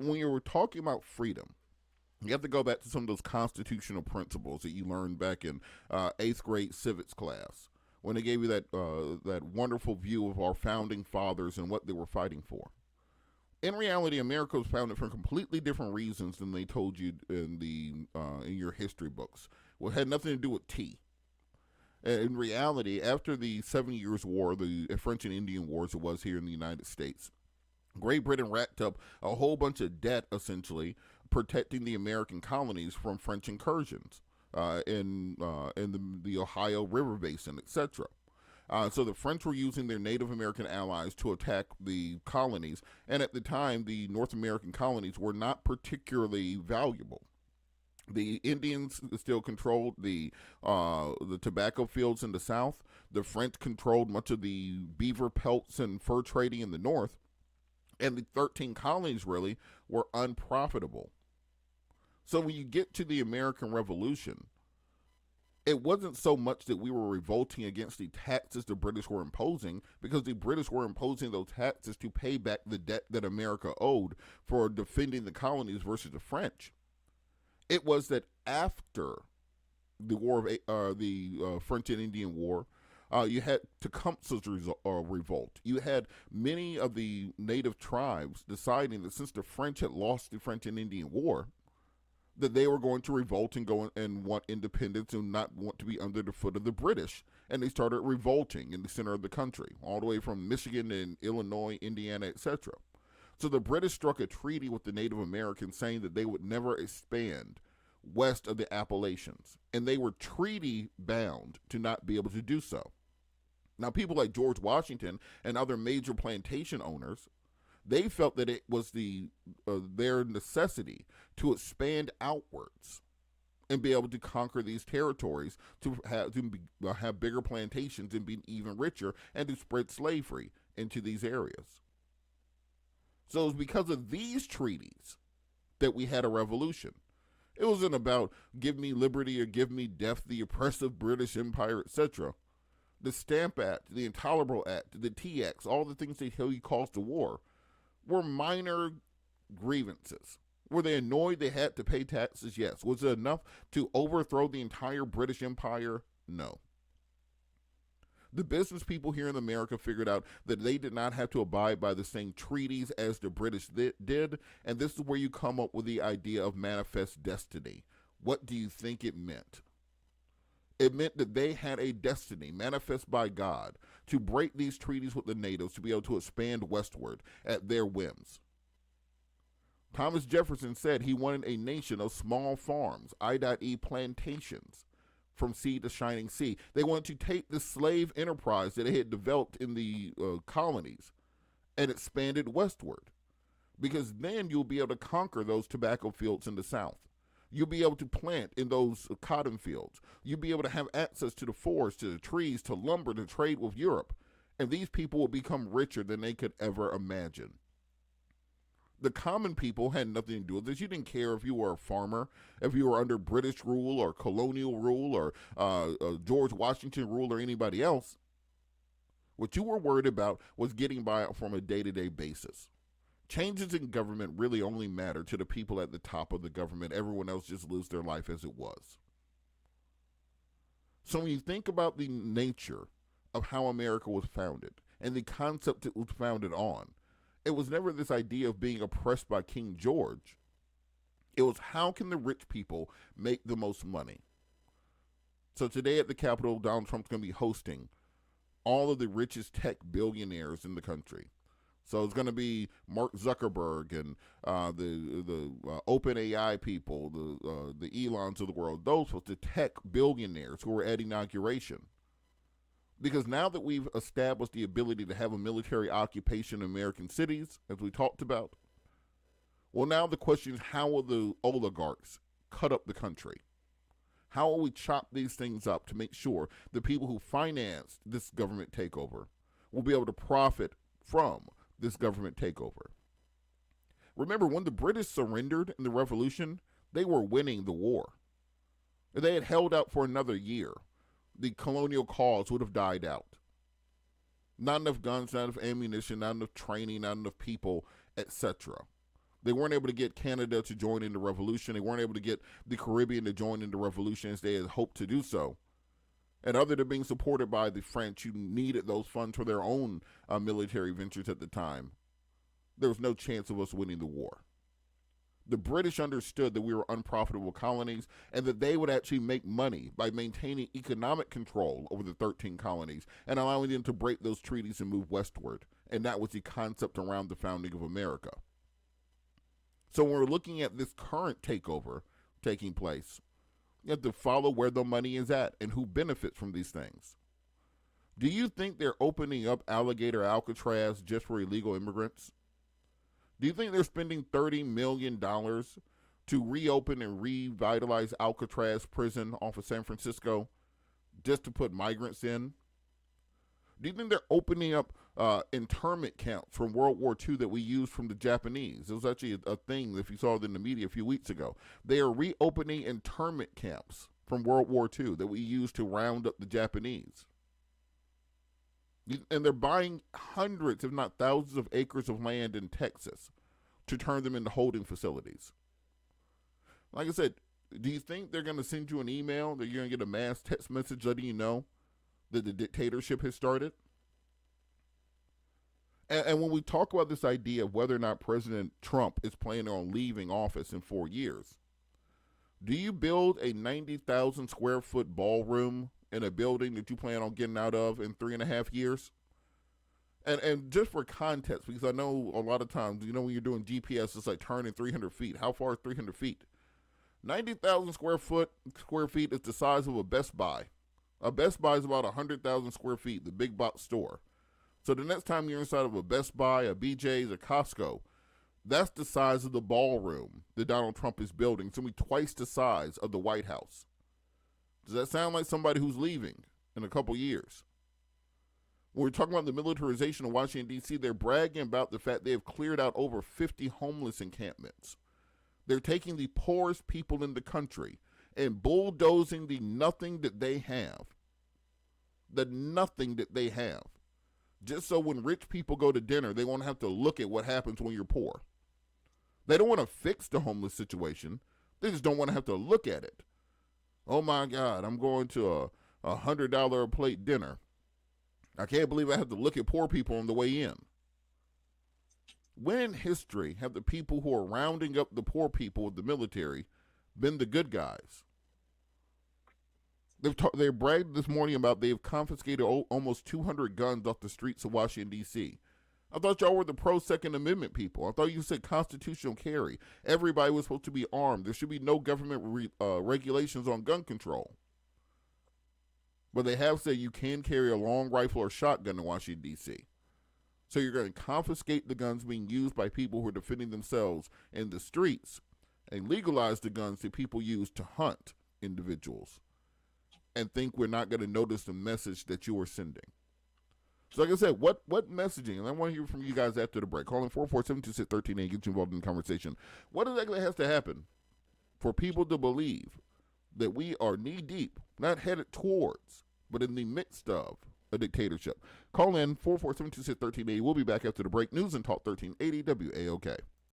when you were talking about freedom, you have to go back to some of those constitutional principles that you learned back in eighth grade civics class when they gave you that wonderful view of our founding fathers and what they were fighting for. In reality, America was founded for completely different reasons than they told you in your history books. Well, it had nothing to do with tea. In reality, after the 7 Years' War, the French and Indian Wars it was here in the United States, Great Britain racked up a whole bunch of debt, essentially, protecting the American colonies from French incursions in the Ohio River Basin, etc. So the French were using their Native American allies to attack the colonies, and at the time, the North American colonies were not particularly valuable. The Indians still controlled the tobacco fields in the South. The French controlled much of the beaver pelts and fur trading in the North. And the 13 colonies really were unprofitable. So when you get to the American Revolution, it wasn't so much that we were revolting against the taxes the British were imposing, because the British were imposing those taxes to pay back the debt that America owed for defending the colonies versus the French. It was that after the war of the French and Indian War, you had Tecumseh's revolt. You had many of the native tribes deciding that since the French had lost the French and Indian War, that they were going to revolt and go and want independence and not want to be under the foot of the British. And they started revolting in the center of the country, all the way from Michigan and Illinois, Indiana, etc. So the British struck a treaty with the Native Americans saying that they would never expand west of the Appalachians. And they were treaty bound to not be able to do so. Now, people like George Washington and other major plantation owners, they felt that it was their necessity to expand outwards and be able to conquer these territories, to have bigger plantations and be even richer, and to spread slavery into these areas. So it was because of these treaties that we had a revolution. It wasn't about give me liberty or give me death, the oppressive British Empire, etc. The Stamp Act, the Intolerable Act, the T-Acts, all the things he caused the war, were minor grievances. Were they annoyed they had to pay taxes? Yes. Was it enough to overthrow the entire British Empire? No. The business people here in America figured out that they did not have to abide by the same treaties as the British did, and this is where you come up with the idea of manifest destiny. What do you think it meant? It meant that they had a destiny manifest by God to break these treaties with the natives to be able to expand westward at their whims. Thomas Jefferson said he wanted a nation of small farms, i.e. plantations, from sea to shining sea. They wanted to take the slave enterprise that they had developed in the colonies and expand it westward, because then you'll be able to conquer those tobacco fields in the South. You'll be able to plant in those cotton fields. You'll be able to have access to the forests, to the trees, to lumber, to trade with Europe. And these people will become richer than they could ever imagine. The common people had nothing to do with this. You didn't care if you were a farmer, if you were under British rule or colonial rule or George Washington rule or anybody else. What you were worried about was getting by from a day-to-day basis. Changes in government really only matter to the people at the top of the government. Everyone else just lives their life as it was. So when you think about the nature of how America was founded and the concept it was founded on, it was never this idea of being oppressed by King George. It was how can the rich people make the most money? So today at the Capitol, Donald Trump's going to be hosting all of the richest tech billionaires in the country. So it's going to be Mark Zuckerberg and the OpenAI people, the Elons of the world, those were the tech billionaires who were at inauguration. Because now that we've established the ability to have a military occupation in American cities, as we talked about, well, now the question is, how will the oligarchs cut up the country? How will we chop these things up to make sure the people who financed this government takeover will be able to profit from this government takeover? Remember, when the British surrendered in the Revolution, they were winning the war. If they had held out for another year, the colonial cause would have died out. Not enough guns, not enough ammunition, not enough training, not enough people, etc. They weren't able to get Canada to join in the revolution. They weren't able to get the Caribbean to join in the revolution as they had hoped to do so. And other than being supported by the French, who needed those funds for their own military ventures at the time, there was no chance of us winning the war. The British understood that we were unprofitable colonies and that they would actually make money by maintaining economic control over the 13 colonies and allowing them to break those treaties and move westward. And that was the concept around the founding of America. So when we're looking at this current takeover taking place, you have to follow where the money is at and who benefits from these things. Do you think they're opening up Alligator Alcatraz just for illegal immigrants? Do you think they're spending $30 million to reopen and revitalize Alcatraz prison off of San Francisco just to put migrants in? Do you think they're opening up internment camps from World War II that we used from the Japanese? It was actually a thing, if you saw it in the media a few weeks ago. They are reopening internment camps from World War II that we used to round up the Japanese. And they're buying hundreds, if not thousands, of acres of land in Texas to turn them into holding facilities. Like I said, do you think they're going to send you an email that you're going to get a mass text message letting you know that the dictatorship has started? And when we talk about this idea of whether or not President Trump is planning on leaving office in 4 years, do you build a 90,000 square foot ballroom in a building that you plan on getting out of in 3.5 years? And just for context, because I know a lot of times, when you're doing GPS, it's like turning 300 feet. How far is 300 feet? 90,000 square feet is the size of a Best Buy. A Best Buy is about 100,000 square feet, the big box store. So the next time you're inside of a Best Buy, a BJ's, a Costco, that's the size of the ballroom that Donald Trump is building. It's going to be twice the size of the White House. Does that sound like somebody who's leaving in a couple years? When we're talking about the militarization of Washington, D.C., they're bragging about the fact they have cleared out over 50 homeless encampments. They're taking the poorest people in the country and bulldozing the nothing that they have. The nothing that they have. Just so when rich people go to dinner, they won't have to look at what happens when you're poor. They don't want to fix the homeless situation. They just don't want to have to look at it. Oh my God, I'm going to a $100 a plate dinner. I can't believe I have to look at poor people on the way in. When in history have the people who are rounding up the poor people with the military been the good guys? They bragged this morning about they've confiscated almost 200 guns off the streets of Washington, D.C. I thought y'all were the pro-Second Amendment people. I thought you said constitutional carry. Everybody was supposed to be armed. There should be no government regulations on gun control. But they have said you can carry a long rifle or shotgun in Washington, D.C. So you're going to confiscate the guns being used by people who are defending themselves in the streets and legalize the guns that people use to hunt individuals and think we're not going to notice the message that you are sending. So like I said, what messaging, and I want to hear from you guys after the break. Call in 447-268-1380, get you involved in the conversation. What exactly has to happen for people to believe that we are knee-deep, not headed towards, but in the midst of a dictatorship? Call in 447-268-1380. We'll be back after the break. News and Talk 1380 WAOK.